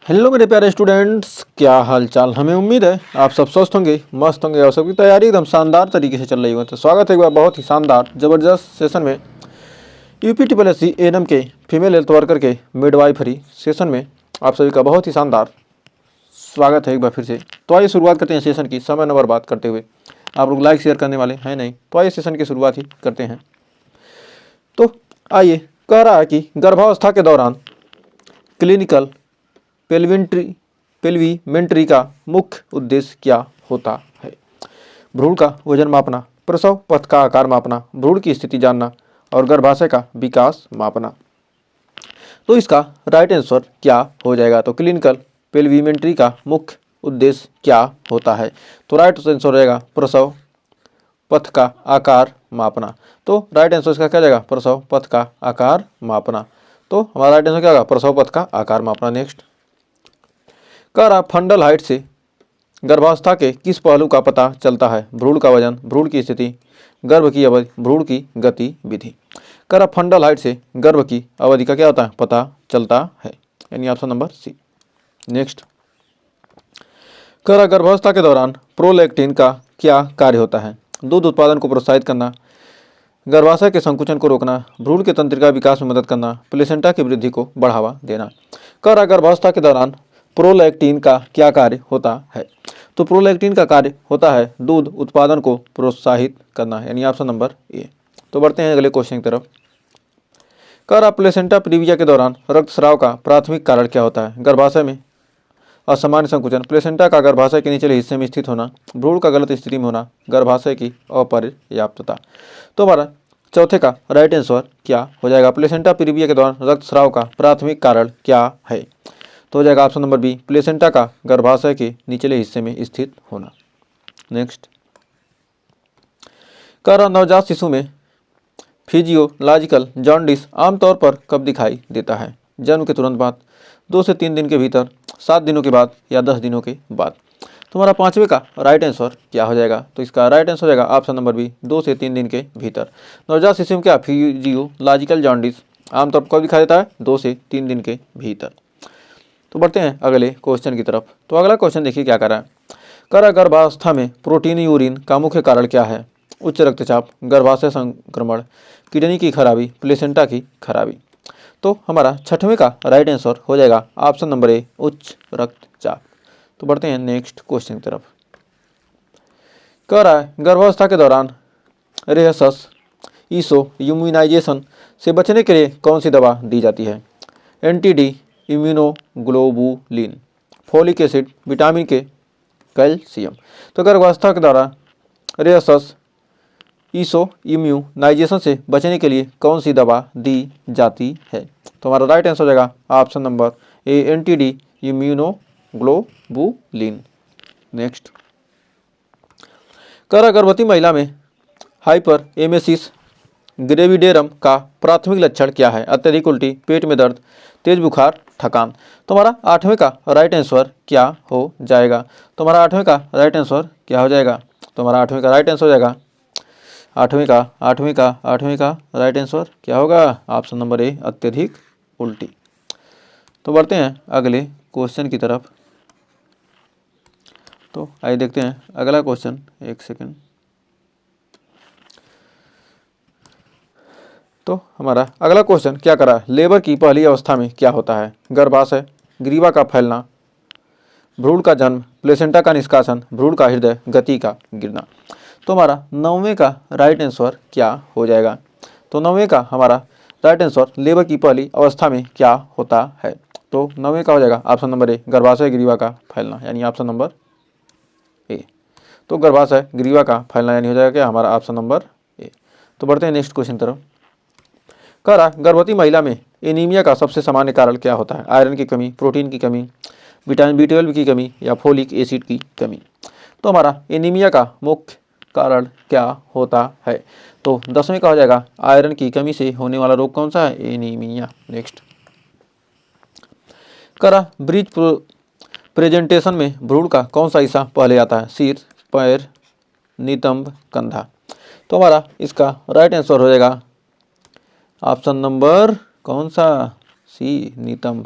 Hello मेरे प्यारे students, क्या हाल चाल। हमें उम्मीद है आप सब स्वस्थ होंगे, मस्त होंगे और सबकी तैयारी एकदम शानदार तरीके से चल रही हो। तो स्वागत है एक बार बहुत ही शानदार ज़बरदस्त सेशन में UP triple S C ANM के फीमेल हेल्थ वर्कर के मिडवाइफरी सेशन में आप सभी का बहुत ही शानदार स्वागत है एक बार फिर से। तो आइए शुरुआत करते हैं सेशन की, समय नंबर बात करते हुए। आप लोग लाइक शेयर करने वाले हैं नहीं, तो आइए सेशन की शुरुआत ही करते हैं। तो आइए, कह रहा है कि गर्भावस्था के दौरान क्लिनिकल पेल्विमेंट्री का मुख्य उद्देश्य क्या होता है? भ्रूण का वजन मापना, प्रसव पथ का आकार मापना, भ्रूण की स्थिति जानना और गर्भाशय का विकास मापना। तो इसका राइट आंसर क्या हो जाएगा? तो क्लिनिकल पेल्विमेंट्री का मुख्य उद्देश्य क्या होता है? तो राइट आंसर हो जाएगा प्रसव पथ का आकार मापना। तो राइट आंसर इसका क्या जाएगा? प्रसव पथ का आकार मापना। तो हमारा राइट आंसर क्या होगा? प्रसव पथ का आकार मापना। नेक्स्ट, कह रहा फंडल हाइट से गर्भावस्था के किस पहलू का पता चलता है? भ्रूण का वजन, भ्रूण की स्थिति, गर्भ की अवधि, भ्रूण की गतिविधि। कह रहा फंडल हाइट से गर्भ की अवधि का क्या होता है? पता चलता है, यानी ऑप्शन नंबर सी। नेक्स्ट, कह रहा गर्भावस्था के दौरान प्रोलैक्टिन का क्या कार्य होता है? दूध उत्पादन को प्रोत्साहित करना, गर्भाशय के संकुचन को रोकना, भ्रूण के तंत्रिका विकास में मदद करना, प्लेसेंटा की वृद्धि को बढ़ावा देना। कह रहा गर्भावस्था के दौरान प्रोलैक्टिन का क्या कार्य होता है? तो प्रोलैक्टिन का कार्य होता है दूध उत्पादन को प्रोत्साहित करना, यानी ऑप्शन नंबर ए। तो बढ़ते हैं अगले क्वेश्चन की तरफ। कह रहा प्लेसेंटा प्रीविया के दौरान रक्तस्राव का प्राथमिक कारण क्या होता है? गर्भाशय में असामान्य संकुचन, प्लेसेंटा का गर्भाशय के निचले हिस्से में स्थित होना, भ्रूण का गलत स्थिति में होना, गर्भाशय की अपर्याप्तता। तो हमारा चौथे का राइट आंसर क्या हो जाएगा? प्लेसेंटा प्रीविया के दौरान रक्तस्राव का प्राथमिक कारण क्या है? तो हो जाएगा ऑप्शन नंबर बी, प्लेसेंटा का गर्भाशय के निचले हिस्से में स्थित होना। नेक्स्ट, कह रहा नवजात शिशु में फिजियोलॉजिकल जॉन्डिस आमतौर पर कब दिखाई देता है? जन्म के तुरंत बाद, 2 से 3 दिन के भीतर, 7 दिनों के बाद या 10 दिनों के बाद। तो हमारा पांचवे का राइट आंसर क्या हो जाएगा? तो इसका राइट आंसर हो जाएगा ऑप्शन नंबर बी, 2 से 3 दिन के भीतर। नवजात शिशु में क्या फिजियोलॉजिकल जॉन्डिस आमतौर पर कब दिखाई देता है? 2 से 3 दिन के भीतर। तो बढ़ते हैं अगले क्वेश्चन की तरफ। तो अगला क्वेश्चन देखिए क्या कर रहा है। कह रहा गर्भावस्था में प्रोटीन यूरिन का मुख्य कारण क्या है? उच्च रक्तचाप, गर्भाशय संक्रमण, किडनी की खराबी, प्लेसेंटा की खराबी। तो हमारा छठवें का राइट आंसर हो जाएगा ऑप्शन नंबर ए, उच्च रक्तचाप। तो बढ़ते हैं नेक्स्ट क्वेश्चन की तरफ। कह रहा है गर्भावस्था के दौरान रेहसस ईसो इम्यूनाइजेशन से बचने के लिए कौन सी दवा दी जाती है? Anti immunoglobulin, folic acid, vitamin के, कैल्शियम। तो गर्भावस्था के दौरान रेहसस ईसो इम्यूनाइजेशन से बचने के लिए कौन सी दवा दी जाती है? तो हमारा राइट आंसर हो जाएगा option number A, anti immunoglobulin. Next, कह रहा गर्भवती महिला में हाइपर एमेसिस ग्रेविडेरम का प्राथमिक लक्षण क्या है? अत्यधिक उल्टी, पेट में दर्द, तेज बुखार, थकान। तो हमारा आठवें का राइट आंसर क्या हो जाएगा? तो हमारा आठवें का राइट आंसर क्या हो जाएगा? तो हमारा आठवें का राइट आंसर हो जाएगा आठवें का राइट आंसर क्या होगा? ऑप्शन नंबर ए, अत्यधिक उल्टी। तो बढ़ते हैं अगले क्वेश्चन की तरफ। तो आइए देखते हैं अगला क्वेश्चन। एक सेकेंड। तो हमारा अगला क्वेश्चन क्या करा? लेबर की पहली अवस्था में क्या होता है? गर्भाशय, ग्रीवा का फैलना, भ्रूण का जन्म, प्लेसेंटा का निष्कासन, भ्रूण का हृदय गति का गिरना। तो हमारा नौवें का राइट आंसर क्या हो जाएगा? तो नौवें का हमारा राइट आंसर लेबर की पहली अवस्था में क्या होता है? तो नौवें का हो जाएगा ऑप्शन नंबर ए, गर्भाशय ग्रीवा का फैलना, यानी ऑप्शन नंबर ए। तो गर्भाशय ग्रीवा का फैलना यानी हो जाएगा क्या? हमारा ऑप्शन नंबर ए। तो बढ़ते हैं नेक्स्ट क्वेश्चन तरफ। कह रहा गर्भवती महिला में एनीमिया का सबसे सामान्य कारण क्या होता है? आयरन की कमी, प्रोटीन की कमी, विटामिन B12 की कमी या फोलिक एसिड की कमी। तो हमारा एनीमिया का मुख्य कारण क्या होता है? तो 10वें का हो जाएगा आयरन की कमी से होने वाला रोग कौन सा है? एनीमिया। नेक्स्ट, कह रहा ब्रिज प्रेजेंटेशन में भ्रूण का कौन सा हिस्सा पहले आता है? सिर, पैर, नितंब, कंधा। तो हमारा इसका राइट आंसर हो जाएगा ऑप्शन नंबर कौन सा? सी, नितंब।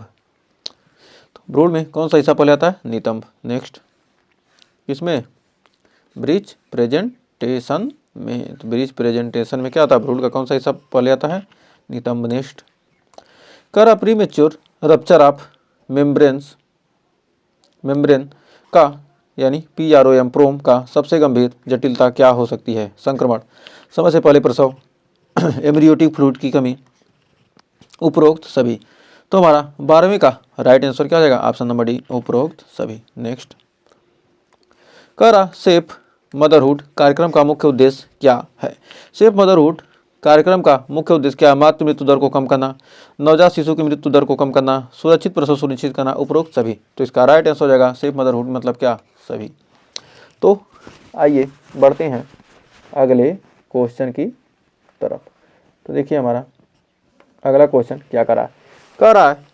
तो भ्रूण में कौन सा हिस्सा पहले आता है? नितंब। नेक्स्ट, किसमें? ब्रीच प्रेजेंटेशन में। तो ब्रीच प्रेजेंटेशन में क्या आता है? भ्रूण का कौन सा हिस्सा पहले आता है? नितंब। नेक्स्ट, कर प्रीमेच्योर रप्चर ऑफ मेम्ब्रेन का यानी PROM प्रोम का सबसे गंभीर जटिलता क्या हो सकती है? संक्रमण, समय से पहले प्रसव, एम्ब्रियोटिक फ्लूइड की कमी, उपरोक्त सभी। तो हमारा 12वीं का राइट आंसर क्या हो जाएगा? ऑप्शन नंबर डी, उपरोक्त सभी। नेक्स्ट, करा सेफ मदरहुड कार्यक्रम का मुख्य उद्देश्य क्या है? सेफ मदरहुड कार्यक्रम का मुख्य उद्देश्य क्या है? मातृ मृत्यु दर को कम करना, नवजात शिशु की मृत्यु दर को कम करना, सुरक्षित प्रसव सुनिश्चित करना, उपरोक्त सभी। तो इसका राइट आंसर हो जाएगा सेफ मदरहुड मतलब क्या? सभी। तो आइए बढ़ते हैं अगले क्वेश्चन की तरफ। तो देखिए हमारा अगला क्वेश्चन क्या करा है?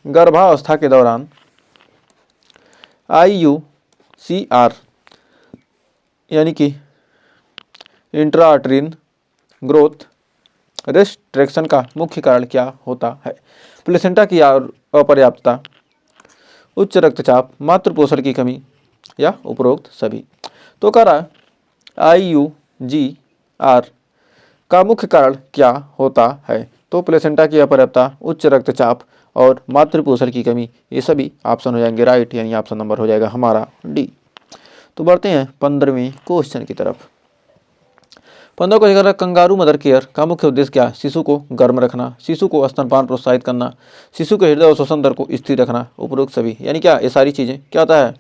गर्भावस्था के दौरान IUCR यानी कि इंट्रायूटेरिन ग्रोथ रेस्ट्रिक्शन का मुख्य कारण क्या होता है? प्लेसेंटा की अपर्याप्तता, उच्च रक्तचाप, मातृ पोषण की कमी या उपरोक्त सभी। तो कह रहा है IUGR का मुख्य कारण क्या होता है? तो प्लेसेंटा की अपर्याप्तता, उच्च रक्तचाप और मातृ पोषण की कमी, ये सभी ऑप्शन हो जाएंगे राइट, यानी ऑप्शन नंबर हो जाएगा हमारा डी। तो बढ़ते हैं 15वें क्वेश्चन की तरफ। 15 क्वेश्चन, कंगारू मदर केयर का मुख्य उद्देश्य क्या है? शिशु को गर्म रखना, शिशु को स्तनपान प्रोत्साहित करना, शिशु के हृदय और श्वसन दर को स्थिर रखना, उपरोक्त सभी। यानी क्या ये सारी चीजें क्या होता है?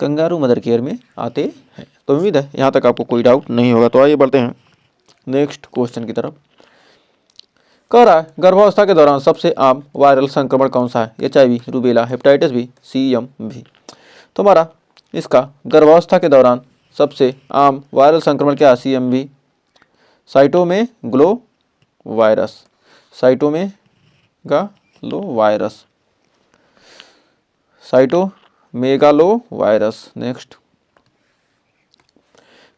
कंगारू मदर केयर में आते हैं। तो उम्मीद है यहाँ तक आपको कोई डाउट नहीं होगा। तो आइए बढ़ते हैं नेक्स्ट क्वेश्चन की तरफ। कह रहा है गर्भावस्था के दौरान सबसे आम वायरल संक्रमण कौन सा है? HIV, rubella, hepatitis B, CMV। तो हमारा इसका गर्भावस्था के दौरान सबसे आम वायरल संक्रमण क्या है? CMV, cytomegalovirus, cytomegalovirus, cytomegalovirus. Next,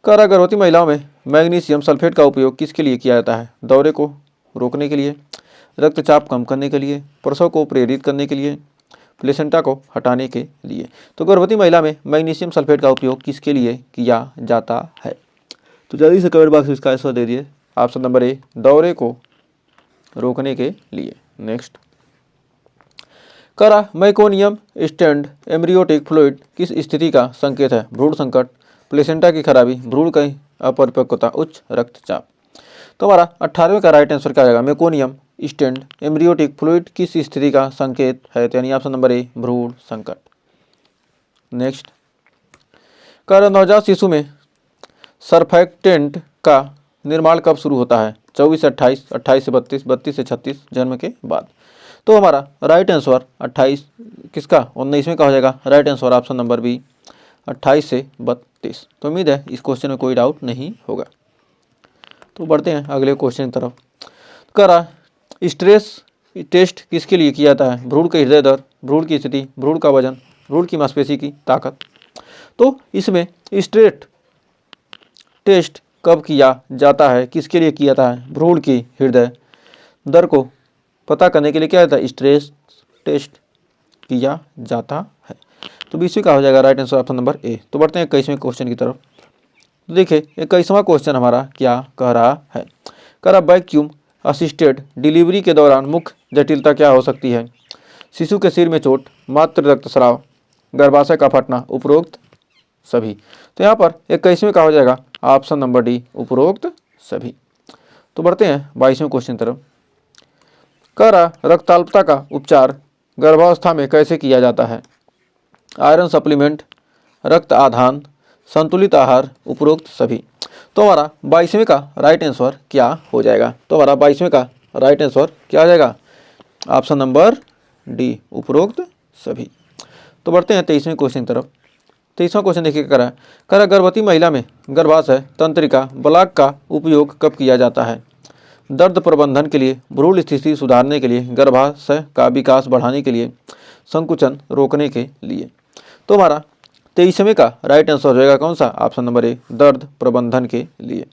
कह गर्भवती महिलाओं में मैग्नीशियम सल्फेट का उपयोग किसके लिए किया जाता है? दौरे को रोकने के लिए, रक्तचाप कम करने के लिए, प्रसव को प्रेरित करने के लिए, प्लेसेंटा को हटाने के लिए। तो गर्भवती महिला में मैग्नीशियम सल्फेट का उपयोग किसके लिए किया जाता है? तो जल्दी से कमेंट बॉक्स में इसका आंसर दे दिए। ऑप्शन नंबर ए, दौरे को रोकने के लिए। नेक्स्ट, करा मैकोनियम स्टैंड एम्ब्रियोटिक फ्लूइड किस स्थिति का संकेत है? भ्रूण संकट, प्लेसेंटा की खराबी, भ्रूण की अपरिपक्वता, उच्च रक्तचाप। तो हमारा 18वें का राइट आंसर क्या आएगा? मेकोनियम स्टैंड एम्ब्रियोटिक फ्लूइड किस स्थिति का संकेत है? तो यानी ऑप्शन नंबर ए, भ्रूण संकट। नेक्स्ट, कर नवजात शिशु में सरफैक्टेंट का निर्माण कब शुरू होता है? 24 से 28, 28 से 32, 32 से 36 जन्म के बाद। तो हमारा राइट आंसर 28 किसका? 19वें का हो जाएगा right answer, option number B, 28 से 32। तो उम्मीद है इस क्वेश्चन में कोई डाउट नहीं होगा। तो बढ़ते हैं अगले क्वेश्चन की तरफ। करा स्ट्रेस टेस्ट किसके लिए किया जाता है? भ्रूण के हृदय दर, भ्रूण की स्थिति, भ्रूण का वजन, भ्रूण की मांसपेशी की ताकत। तो इसमें स्ट्रेस टेस्ट कब किया जाता है? किसके लिए किया जाता है? भ्रूण की हृदय दर को पता करने के लिए क्या होता है? स्ट्रेस टेस्ट किया जाता है। तो 20वीं का हो जाएगा right answer, option number A. तो बढ़ते हैं 21वें क्वेश्चन की तरफ। तो देखिए 21वां क्वेश्चन हमारा क्या कह रहा है? कह रहा वैक्यूम असिस्टेड डिलीवरी के दौरान मुख्य जटिलता क्या हो सकती है? शिशु के सिर में चोट, मातृ रक्तस्राव, गर्भाशय का फटना, उपरोक्त सभी। तो यहाँ पर 21वें का हो जाएगा ऑप्शन नंबर डी, उपरोक्त सभी। तो बढ़ते हैं 22वें क्वेश्चन की तरफ। कह रहा रक्ताल्पता का उपचार गर्भावस्था में कैसे किया जाता है? आयरन सप्लीमेंट, रक्त आधान, संतुलित आहार, उपरोक्त सभी। तो हमारा 22वें का राइट आंसर क्या हो जाएगा? तो हमारा 22वें का राइट आंसर क्या हो जाएगा? ऑप्शन नंबर डी, उपरोक्त सभी। तो बढ़ते हैं 23वें क्वेश्चन की तरफ। 23वां क्वेश्चन देखिए करा गर्भवती महिला में गर्भाशय तंत्रिका ब्लॉक का उपयोग कब किया जाता है? दर्द प्रबंधन के लिए, भ्रूण स्थिति सुधारने के लिए, गर्भाशय का विकास बढ़ाने के लिए, संकुचन रोकने के लिए। तो हमारा 23वें का राइट आंसर हो जाएगा कौन सा? ऑप्शन नंबर ए, दर्द प्रबंधन के लिए।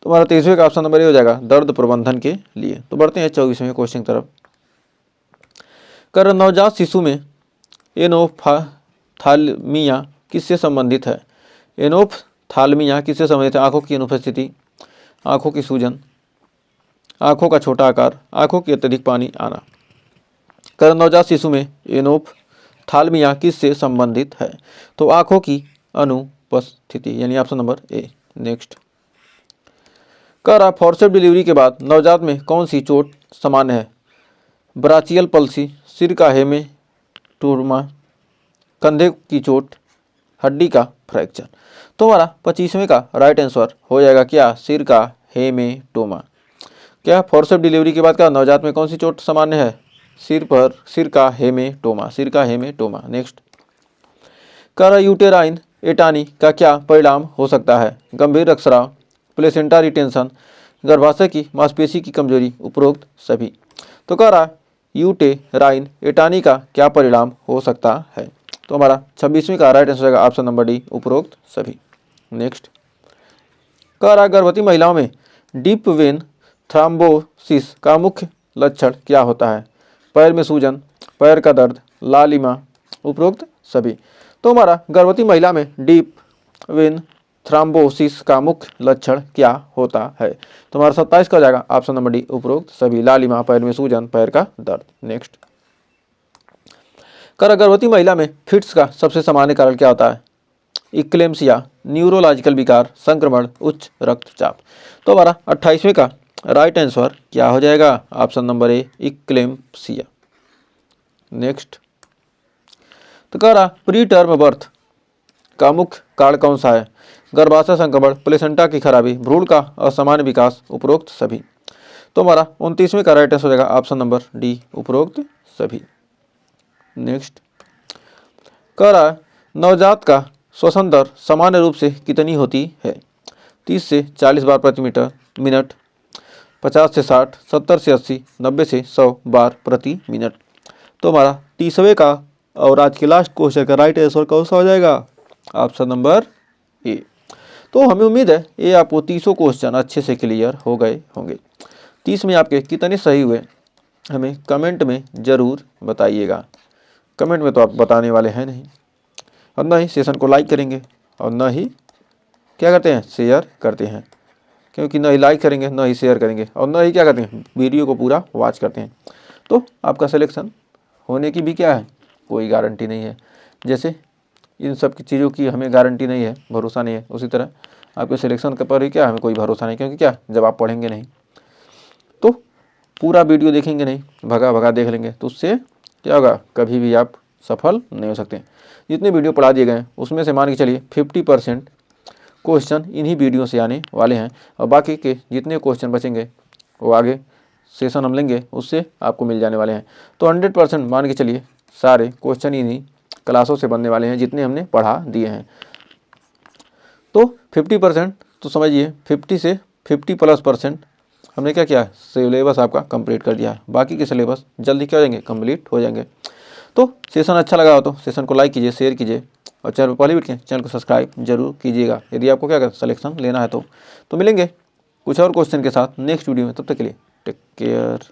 तो हमारा 23वें का ऑप्शन नंबर ए हो जाएगा दर्द प्रबंधन के लिए। तो बढ़ते हैं 24वें क्वेश्चन की तरफ। कर नवजात शिशु में एनोप्थाल्मिया किससे संबंधित है? एनोप्थाल्मिया किससे संबंधित है? आँखों की अनुपस्थिति, आँखों की सूजन, आँखों का छोटा आकार, आँखों की अत्यधिक पानी आना। नवजात शिशु में एनोप्थाल्मिया किससे संबंधित है? तो आँखों की अनुपस्थिति, यानी option number A. Next, forceps delivery के बाद नवजात में कौन सी चोट सामान्य है? ब्राचियल पल्सी, सिर का हेमेटोमा, कंधे की चोट, हड्डी का फ्रैक्चर। तो हमारा 25वें का राइट आंसर हो जाएगा क्या? सिर का हेमेटोमा। क्या फॉरसेप्स डिलीवरी के बाद का नवजात में कौन सी चोट सामान्य है? सिर का हेमेटोमा, सिर का हेमेटोमा। नेक्स्ट, यूटेराइन एटानी का क्या परिणाम हो सकता है? गंभीर रक्तस्राव, प्लेसेंटा रिटेंशन, गर्भाशय की मांसपेशी की कमजोरी, उपरोक्त सभी। तो यूटेराइन एटानी का क्या परिणाम हो सकता है? तो हमारा 26वें का राइट आंसर होगा ऑप्शन नंबर डी, उपरोक्त सभी। नेक्स्ट, गर्भवती महिलाओं में डीप वेन थ्रोम्बोसिस का मुख्य लक्षण क्या होता है? पैर में सूजन, पैर का दर्द, लालिमा, उपरोक्त सभी। तो हमारा गर्भवती महिला में डीप वेन थ्रोम्बोसिस का मुख्य लक्षण क्या होता है? तो हमारा 27 का हो जाएगा ऑप्शन नंबर डी, उपरोक्त सभी। लालिमा, पैर में सूजन, पैर का दर्द। नेक्स्ट, गर्भवती महिला में फिट्स का सबसे सामान्य कारण क्या होता है? इक्लेम्सिया, न्यूरोलॉजिकल विकार, संक्रमण, उच्च रक्तचाप। तो हमारा 28वें का राइट आंसर क्या हो जाएगा? Option number A, eclampsia. Next, तो प्री टर्म बर्थ का मुख्य कारण कौन सा है? गर्भाशय संक्रमण, प्लेसेंटा की खराबी, भ्रूण का असामान्य विकास, उपरोक्त सभी। तो हमारा 29वें का राइट आंसर हो जाएगा ऑप्शन नंबर डी, उपरोक्त सभी। नेक्स्ट, नवजात का श्वसन दर सामान्य रूप से कितनी होती है? 30 से 40 बार प्रति मिनट, 50 से 60, 70 से 80, 90 से 100 बार प्रति मिनट। तो हमारा 30वें का और आज के लास्ट क्वेश्चन का राइट आंसर कौन सा हो जाएगा? Option number A. तो हमें उम्मीद है ये आपको 30 क्वेश्चन अच्छे से क्लियर हो गए होंगे। 30 में आपके कितने सही हुए हमें कमेंट में ज़रूर बताइएगा। कमेंट में तो आप बताने वाले हैं नहीं, और न ही सेशन को लाइक करेंगे, और न ही क्या करते हैं, शेयर करते हैं। क्योंकि न ही लाइक करेंगे, न ही शेयर करेंगे, और न ही क्या करते हैं, वीडियो को पूरा वॉच करते हैं। तो आपका सिलेक्शन होने की भी क्या है, कोई गारंटी नहीं है। जैसे इन सब की चीज़ों की हमें गारंटी नहीं है, भरोसा नहीं है, उसी तरह आपके सिलेक्शन के पर ही क्या हमें कोई भरोसा नहीं। क्योंकि क्या, जब आप पढ़ेंगे नहीं तो पूरा वीडियो देखेंगे नहीं, भगा भगा देख लेंगे, तो उससे क्या होगा, कभी भी आप सफल नहीं हो सकते। जितने वीडियो पढ़ा दिए गए उसमें से मान के चलिए 50% क्वेश्चन इन्हीं वीडियो से आने वाले हैं, और बाकी के जितने क्वेश्चन बचेंगे वो आगे सेशन हम लेंगे उससे आपको मिल जाने वाले हैं। तो 100% मान के चलिए सारे क्वेश्चन इन्हीं क्लासों से बनने वाले हैं जितने हमने पढ़ा दिए हैं। तो 50% तो समझिए 50 से 50+% हमने क्या किया, सिलेबस आपका कंप्लीट कर दिया। बाकी के सिलेबस जल्दी क्या हो जाएंगे, कंप्लीट हो जाएंगे। तो सेशन अच्छा लगा हो तो सेशन को लाइक कीजिए, शेयर कीजिए, और चैनल पर पहले भी चैनल को सब्सक्राइब जरूर कीजिएगा यदि आपको क्या सिलेक्शन लेना है। तो मिलेंगे कुछ और क्वेश्चन के साथ नेक्स्ट वीडियो में। तब तक के लिए टेक केयर।